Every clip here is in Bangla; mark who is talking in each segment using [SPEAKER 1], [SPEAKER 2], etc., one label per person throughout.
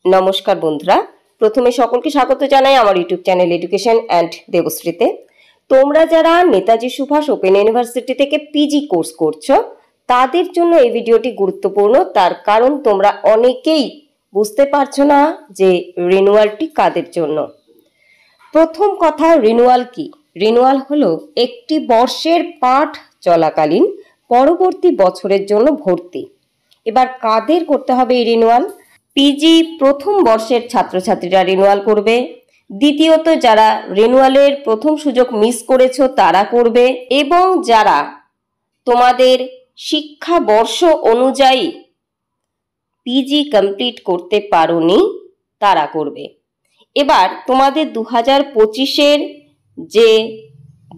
[SPEAKER 1] নমস্কার বন্ধুরা, প্রথমে সকলকে স্বাগত জানাই আমার ইউটিউব চ্যানেল এডুকেশন অ্যান্ড দেবশ্রীতে। তোমরা যারা নেতাজি সুভাষ ওপেন ইউনিভার্সিটি থেকে পিজি কোর্স করছো তাদের জন্য এই ভিডিওটি গুরুত্বপূর্ণ, তার কারণ তোমরা অনেকেই বুঝতে পারছো না যে রিনিউয়ালটি কাদের জন্য। প্রথম কথা, রিনিউয়াল কি? রিনিউয়াল হলো একটি বর্ষের পাঠ চলাকালীন পরবর্তী বছরের জন্য ভর্তি। এবার কাদের করতে হবে এই রিনিউয়াল? পিজি প্রথম বর্ষের ছাত্রছাত্রীরা রিনিউয়াল করবে। দ্বিতীয়ত, যারা রিনিউয়ালের প্রথম সুযোগ মিস করেছো তারা করবে, এবং যারা তোমাদের শিক্ষাবর্ষ অনুযায়ী পিজি কমপ্লিট করতে পারোনি তারা করবে। এবার তোমাদের 2025-এর যে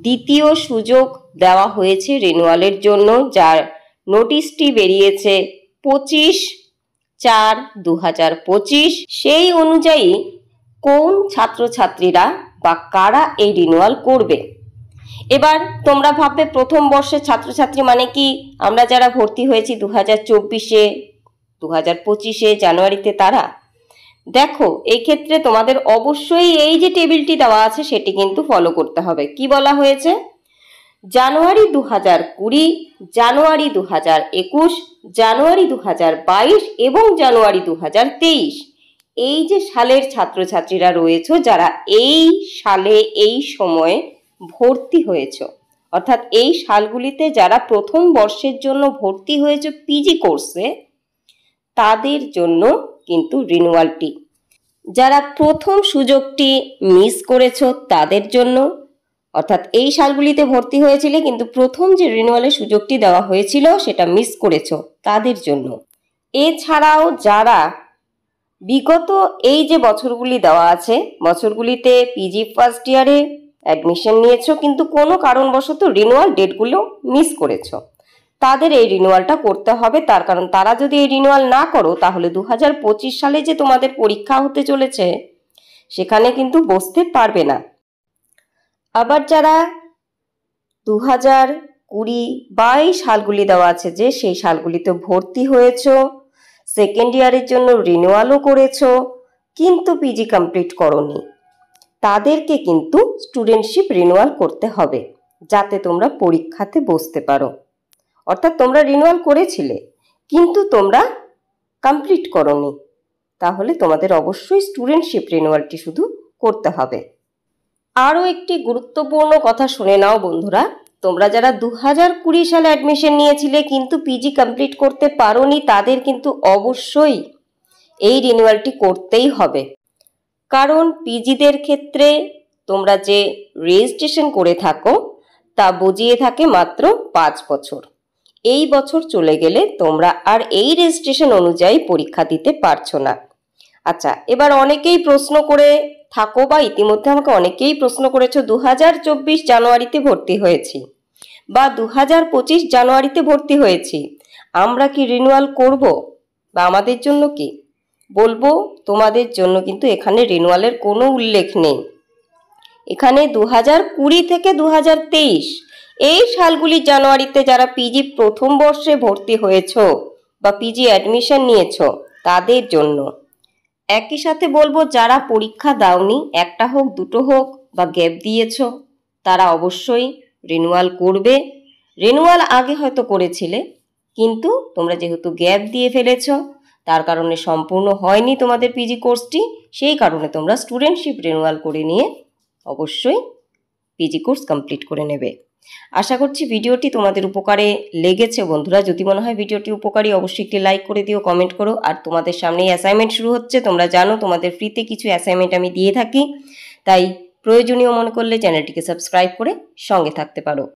[SPEAKER 1] দ্বিতীয় সুযোগ দেওয়া হয়েছে রিনিউয়ালের জন্য, যার নোটিশটি বেরিয়েছে 25/4/2025, সেই অনুযায়ী কোন ছাত্রছাত্রীরা বা কারা এই রিনিউয়াল করবে। এবার তোমরা ভাববে প্রথম বর্ষের ছাত্রছাত্রী মানে কি আমরা যারা ভর্তি হয়েছি 2024-এ 2025-এ জানুয়ারিতে, তারা? দেখো, এই ক্ষেত্রে তোমাদের অবশ্যই এই যে টেবিলটি দেওয়া আছে সেটি কিন্তু ফলো করতে হবে। কি বলা হয়েছে? জানুয়ারি 2020, জানুয়ারি 2021, জানুয়ারি 2022 এবং জানুয়ারি 2023, এই যে সালের ছাত্রছাত্রীরা রয়েছে যারা এই সালে এই সময়ে ভর্তি হয়েছ, অর্থাৎ এই সালগুলিতে যারা প্রথম বর্ষের জন্য ভর্তি হয়েছে পিজি কোর্সে, তাদের জন্য কিন্তু রিনিউয়ালটি। যারা প্রথম সুযোগটি মিস করেছো তাদের জন্য, অর্থাৎ এই সালগুলিতে ভর্তি হয়েছিলে কিন্তু প্রথম যে রিনিউয়ালের সুযোগটি দেওয়া হয়েছিল সেটা মিস করেছো তাদের জন্য। এছাড়াও যারা বিগত এই যে বছরগুলি দেওয়া আছে বছরগুলিতে পিজি ফার্স্ট ইয়ারে অ্যাডমিশন নিয়েছো কিন্তু কোনো কারণবশত রিনিউয়াল ডেটগুলো মিস করেছো, তাদের এই রিনিউয়ালটা করতে হবে। তার কারণ তারা যদি এই রিনিউয়াল না করো তাহলে 2025 সালে যে তোমাদের পরীক্ষা হতে চলেছে সেখানে কিন্তু বসতে পারবে না। আবার যারা 2020 বা এই সালগুলি দেওয়া আছে যে সেই সালগুলিতে ভর্তি হয়েছো, সেকেন্ড ইয়ারের জন্য রিনিউয়ালও করেছো কিন্তু পিজি কমপ্লিট করোনি, তাদেরকে কিন্তু স্টুডেন্টশিপ রিনিউয়াল করতে হবে যাতে তোমরা পরীক্ষাতে বসতে পারো। অর্থাৎ তোমরা রিনিউয়াল করেছিলে কিন্তু তোমরা কমপ্লিট করোনি, তাহলে তোমাদের অবশ্যই স্টুডেন্টশিপ রিনিউয়ালটি শুধু করতে হবে। আরও একটি গুরুত্বপূর্ণ কথা শুনে নাও বন্ধুরা, তোমরা যারা 2020 সালে অ্যাডমিশন নিয়েছিলে কিন্তু পিজি কমপ্লিট করতে পারোনি তাদের কিন্তু অবশ্যই এই রিনিউয়ালটি করতেই হবে। কারণ পিজিদের ক্ষেত্রে তোমরা যে রেজিস্ট্রেশন করে থাকো তা বুঝিয়ে থাকে মাত্র 5 বছর। এই বছর চলে গেলে তোমরা আর এই রেজিস্ট্রেশন অনুযায়ী পরীক্ষা দিতে পারছো না। আচ্ছা, এবার অনেকেই প্রশ্ন করে থাকো বা ইতিমধ্যে আমাকে অনেকেই প্রশ্ন করেছো 2024 জানুয়ারিতে ভর্তি হয়েছি বা 2025 জানুয়ারিতে ভর্তি হয়েছি, আমরা কি রিনিউয়াল করব বা আমাদের জন্য কি? বলবো, তোমাদের জন্য কিন্তু এখানে রিনিউয়ালের কোনো উল্লেখ নেই। এখানে 2020 থেকে 2023 এই সালগুলি জানুয়ারিতে যারা পিজি প্রথম বর্ষে ভর্তি হয়েছো বা পিজি অ্যাডমিশন নিয়েছো তাদের জন্য। একই সাথে বলবো, যারা পরীক্ষা দাওনি, একটা হোক দুটো হোক বা গ্যাপ দিয়েছো, তারা অবশ্যই রিনিউয়াল করবে। রিনিউয়াল আগে হয়তো করেছিলে কিন্তু তোমরা যেহেতু গ্যাপ দিয়ে ফেলেছো তার কারণে সম্পূর্ণ হয়নি তোমাদের পিজি কোর্সটি, সেই কারণে তোমরা স্টুডেন্টশিপ রিনিউয়াল করে নিয়ে অবশ্যই পিজি কোর্স কমপ্লিট করে নেবে। আশা করছি ভিডিওটি তোমাদের উপকারে লেগেছে বন্ধুরা। যদি মনে হয় ভিডিওটি উপকারী অবশ্যই একটি লাইক করে দিও, কমেন্ট করো। আর তোমাদের সামনেই অ্যাসাইনমেন্ট শুরু হচ্ছে, তোমরা জানো তোমাদের ফ্রিতে কিছু অ্যাসাইনমেন্ট আমি দিয়ে থাকি, তাই প্রয়োজনীয় মনে করলে চ্যানেলটিকে সাবস্ক্রাইব করে সঙ্গে থাকতে পারো।